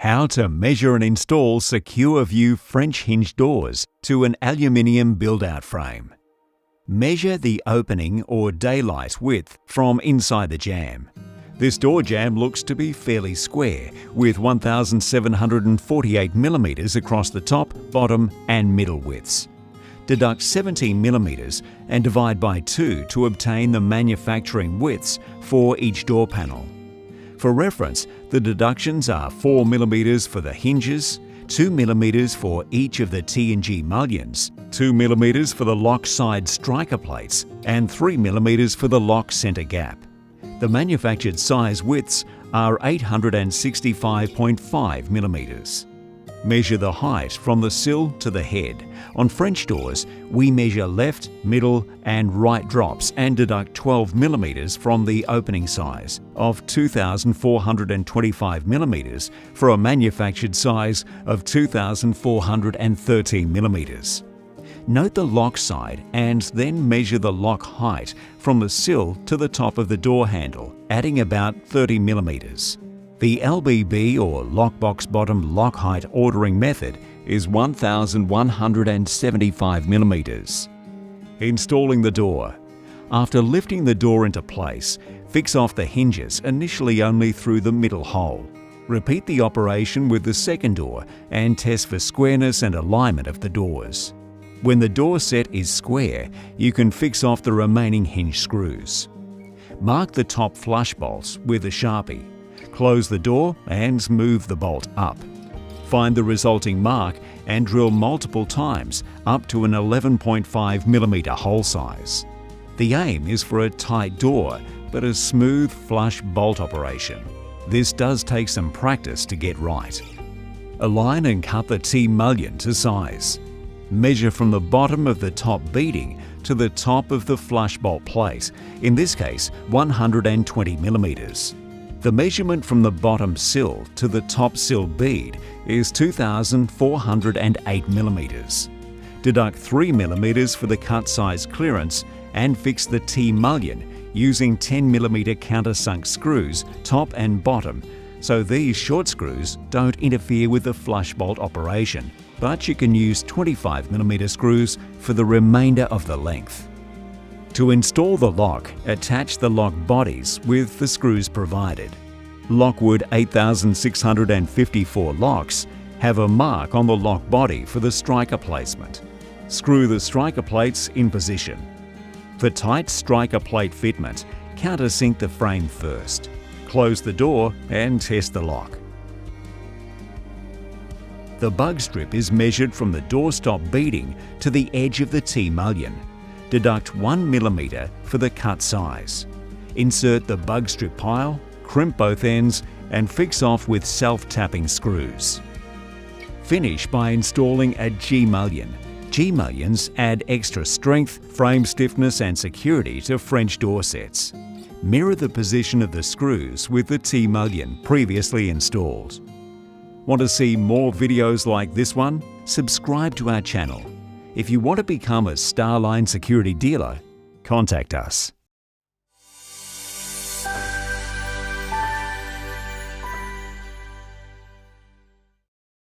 How to measure and install secure view French hinge doors to an aluminium build-out frame. Measure the opening or daylight width from inside the jamb. This door jamb looks to be fairly square, with 1,748 mm across the top, bottom and middle widths. Deduct 17 mm and divide by 2 to obtain the manufacturing widths for each door panel. For reference, the deductions are 4 mm for the hinges, 2 mm for each of the T&G mullions, 2 mm for the lock side striker plates, and 3 mm for the lock center gap. The manufactured size widths are 865.5 mm. Measure the height from the sill to the head. On French doors, we measure left, middle and right drops and deduct 12 mm from the opening size of 2,425 mm for a manufactured size of 2,413 mm. Note the lock side and then measure the lock height from the sill to the top of the door handle, adding about 30 mm. The LBB or lockbox bottom lock height ordering method is 1,175 mm. Installing the door. After lifting the door into place, fix off the hinges initially only through the middle hole. Repeat the operation with the second door and test for squareness and alignment of the doors. When the door set is square, you can fix off the remaining hinge screws. Mark the top flush bolts with a Sharpie. Close the door and move the bolt up. Find the resulting mark and drill multiple times up to an 11.5 mm hole size. The aim is for a tight door, but a smooth flush bolt operation. This does take some practice to get right. Align and cut the T-mullion to size. Measure from the bottom of the top beading to the top of the flush bolt plate, in this case 120 mm. The measurement from the bottom sill to the top sill bead is 2,408 mm. Deduct 3 mm for the cut size clearance and fix the T-mullion using 10 mm countersunk screws top and bottom, so these short screws don't interfere with the flush bolt operation, but you can use 25 mm screws for the remainder of the length. To install the lock, attach the lock bodies with the screws provided. Lockwood 8654 locks have a mark on the lock body for the striker placement. Screw the striker plates in position. For tight striker plate fitment, countersink the frame first. Close the door and test the lock. The bug strip is measured from the doorstop beading to the edge of the T-mullion. Deduct 1 mm for the cut size. Insert the bug strip pile, crimp both ends and fix off with self-tapping screws. Finish by installing a G-mullion. G-mullions add extra strength, frame stiffness and security to French door sets. Mirror the position of the screws with the T-mullion previously installed. Want to see more videos like this one? Subscribe to our channel. If you want to become a Starline Security Dealer, contact us.